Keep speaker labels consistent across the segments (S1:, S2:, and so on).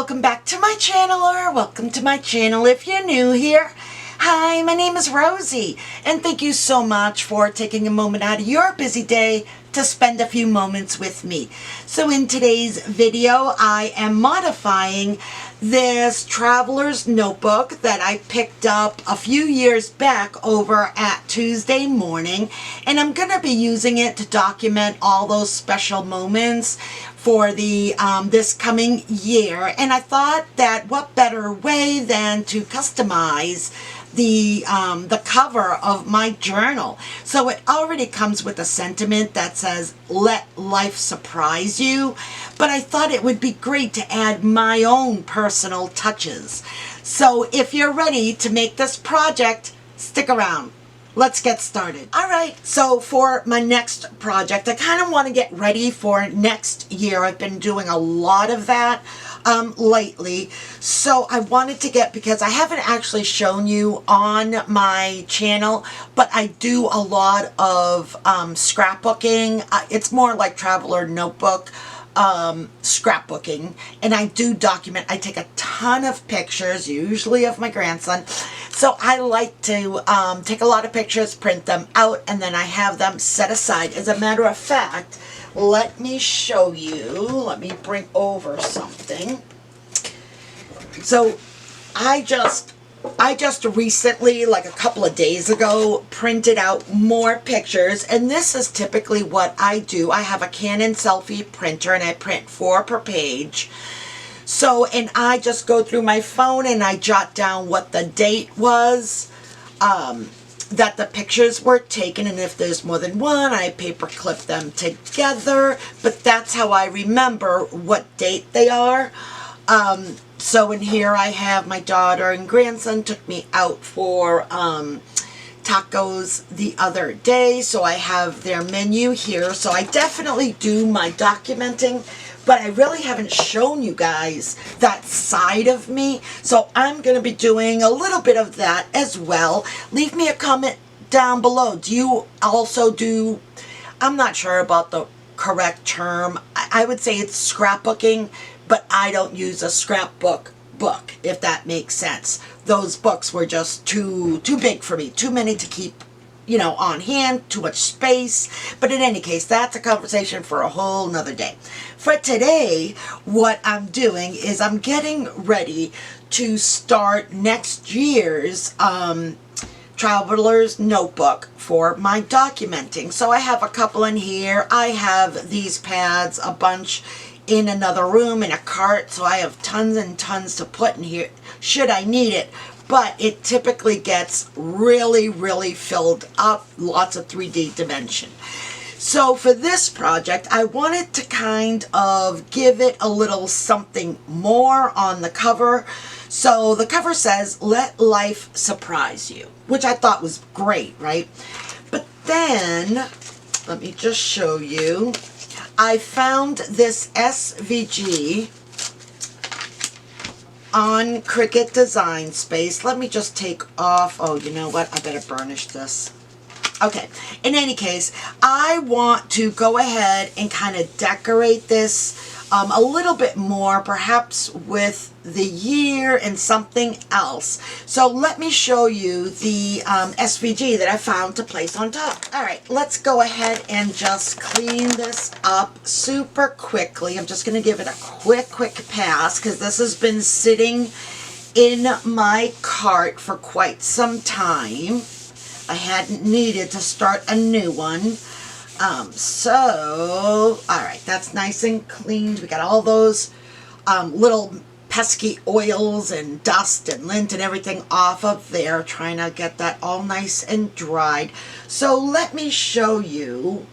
S1: welcome back to my channel, or welcome to my channel if you're new here. Hi, my name is Rosie, and thank you so much for taking a moment out of your busy day to spend a few moments with me. So in today's video, I am modifying this traveler's notebook that I picked up a few years back over at Tuesday Morning, and I'm going to be using it to document all those special moments for the this coming year. And I thought that what better way than to customize the cover of my journal. So it already comes with a sentiment that says, "Let life surprise you," but I thought it would be great to add my own personal touches. So if you're ready to make this project, stick around. Let's get started. All right, so for my next project, I kind of want to get ready for next year. I've been doing a lot of that lately. So I wanted to get, because I haven't actually shown you on my channel, but I do a lot of scrapbooking. It's more like traveler notebook scrapbooking, and I do document. I take a ton of pictures, usually of my grandson. So I like to take a lot of pictures, print them out, and then I have them set aside. As a matter of fact, let me show you. Let me bring over something. So I just recently, like a couple of days ago, printed out more pictures, and this is typically what I do. I have a Canon selfie printer, and I print 4 per page. So, and I just go through my phone and I jot down what the date was that the pictures were taken, and if there's more than one, I paper clip them together, but that's how I remember what date they are. So in here I have my daughter and grandson took me out for tacos the other day, so I have their menu here. So I definitely do my documenting, but I really haven't shown you guys that side of me. So I'm going to be doing a little bit of that as well. Leave me a comment down below. Do you also do, I'm not sure about the correct term. I would say it's scrapbooking, but I don't use a scrapbook book, if that makes sense. Those books were just too big for me, too many to keep, you know, on hand, too much space. But in any case, that's a conversation for a whole nother day. For today, what I'm doing is I'm getting ready to start next year's traveler's notebook for my documenting. So I have a couple in here. I have these pads, a bunch in another room in a cart, so I have tons and tons to put in here should I need it. But it typically gets really filled up, lots of 3D dimension. So for this project, I wanted to kind of give it a little something more on the cover. So the cover says, "Let life surprise you," which I thought was great, right? But then, let me just show you. I found this SVG on Cricut Design Space. Let me just take off, oh, you know what, I better burnish this. Okay, in any case, I want to go ahead and kind of decorate this a little bit more, perhaps with the year and something else. So let me show you the SVG that I found to place on top. All right, let's go ahead and just clean this up super quickly. I'm just going to give it a quick pass because this has been sitting in my cart for quite some time. I hadn't needed to start a new one. So, all right, that's nice and cleaned. We got all those little pesky oils and dust and lint and everything off of there, trying to get that all nice and dried. So let me show you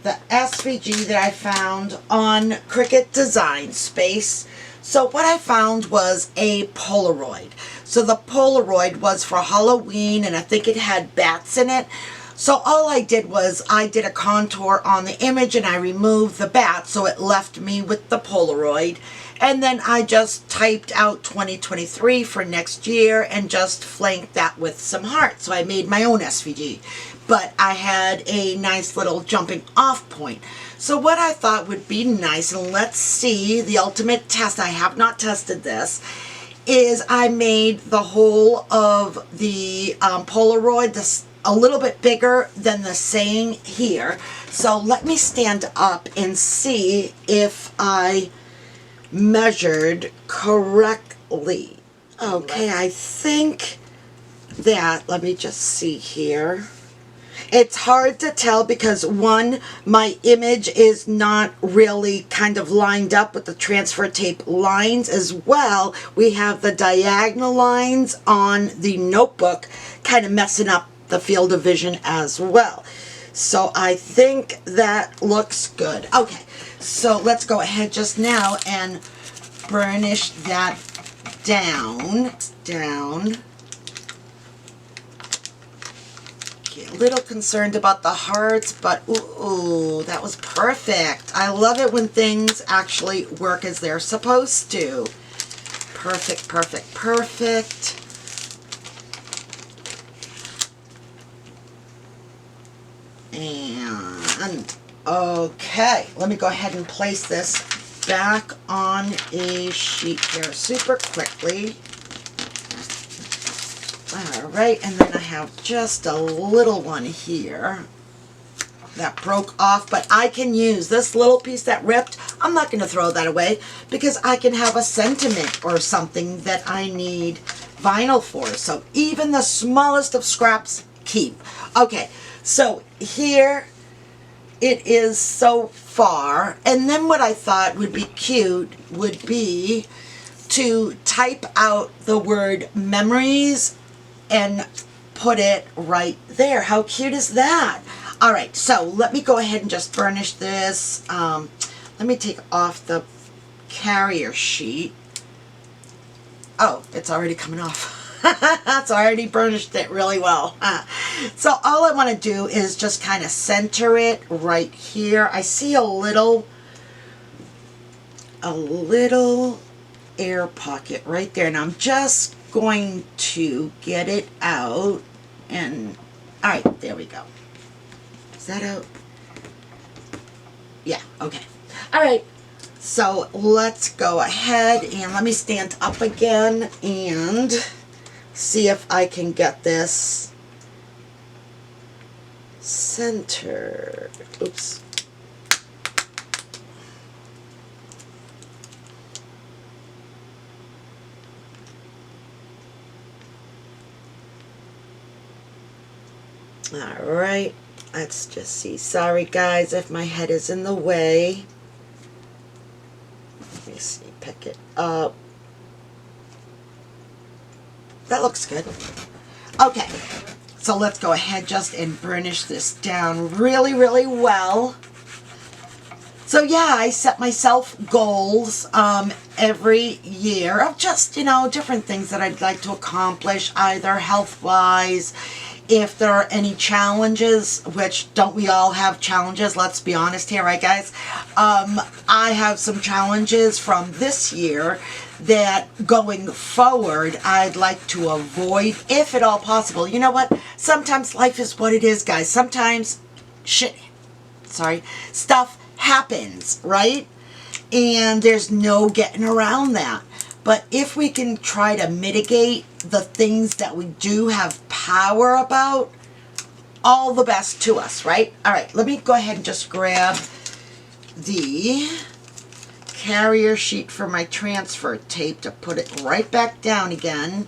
S1: the SVG that I found on Cricut Design Space. So what I found was a Polaroid. So the Polaroid was for Halloween, and I think it had bats in it. So all I did was I did a contour on the image and I removed the bat, so it left me with the Polaroid. And then I just typed out 2023 for next year and just flanked that with some hearts. So I made my own SVG. but I had a nice little jumping off point. So what I thought would be nice, and let's see the ultimate test, I have not tested this, is I made the whole of the Polaroid this a little bit bigger than the saying here. So let me stand up and see if I measured correctly. Okay, I think that, let me just see here. It's hard to tell because one, my image is not really kind of lined up with the transfer tape lines as well. We have the diagonal lines on the notebook kind of messing up the field of vision as well. So I think that looks good. Okay, so let's go ahead just now and burnish that down. A little concerned about the hearts, but ooh, that was perfect. I love it when things actually work as they're supposed to. Perfect, perfect, perfect. And okay, let me go ahead and place this back on a sheet here super quickly. Alright, and then I have just a little one here that broke off, but I can use this little piece that ripped. I'm not going to throw that away because I can have a sentiment or something that I need vinyl for. So even the smallest of scraps keep. Okay, so here it is so far, and then what I thought would be cute would be to type out the word memories and put it right there. How cute is that? All right, so let me go ahead and just burnish this. Let me take off the carrier sheet. Oh, it's already coming off. It's already burnished it really well. So all I want to do is just kind of center it right here. I see a little air pocket right there, and I'm just going to get it out. And all right, there we go. Is that out? Yeah, okay. All right, so let's go ahead and let me stand up again and see if I can get this centered. Oops. All right, let's just see. Sorry guys if my head is in the way. Let me see, pick it up. That looks good. Okay, so let's go ahead just and burnish this down really, really well. So yeah, I set myself goals every year of just, you know, different things that I'd like to accomplish, either health-wise. If there are any challenges, which don't we all have challenges? Let's be honest here, right guys? I have some challenges from this year that going forward I'd like to avoid if at all possible. You know what? Sometimes life is what it is, guys. Sometimes stuff happens, right? And there's no getting around that. But if we can try to mitigate the things that we do have power about, all the best to us, right? All right, let me go ahead and just grab the carrier sheet for my transfer tape to put it right back down again.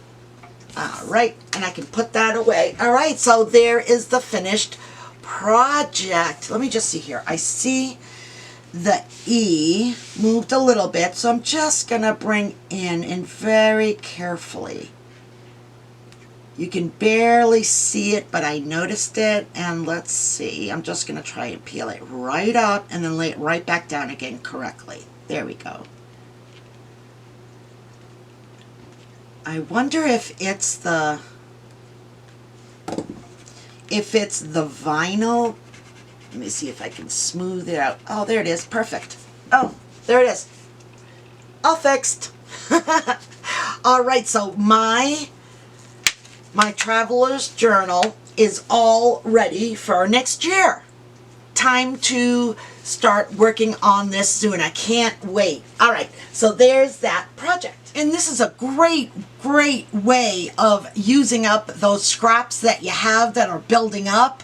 S1: All right, and I can put that away. All right, so there is the finished project. Let me just see here. I see the E moved a little bit, so I'm just gonna bring in and very carefully. You can barely see it, but I noticed it, and let's see. I'm just gonna try and peel it right up and then lay it right back down again correctly. There we go. I wonder if it's the vinyl. Let me see if I can smooth it out. Oh, there it is. Perfect. Oh, there it is. All fixed. All right, so my traveler's journal is all ready for next year. Time to start working on this soon. I can't wait. All right, so there's that project. And this is a great way of using up those scraps that you have that are building up.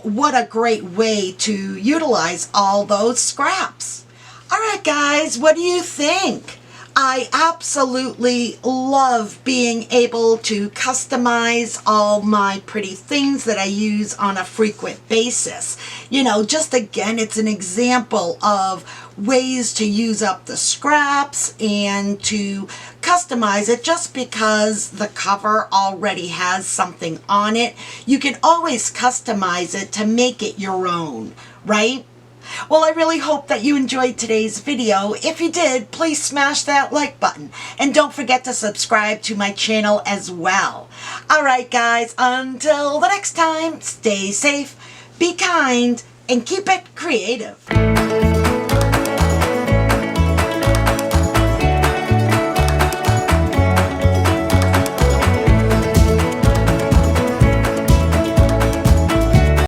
S1: What a great way to utilize all those scraps. All right, guys, what do you think? I absolutely love being able to customize all my pretty things that I use on a frequent basis. You know, just again, it's an example of ways to use up the scraps and to customize it. Just because the cover already has something on it, you can always customize it to make it your own, right? Well, I really hope that you enjoyed today's video. If you did, please smash that like button. And don't forget to subscribe to my channel as well. Alright guys, until the next time, stay safe, be kind, and keep it creative.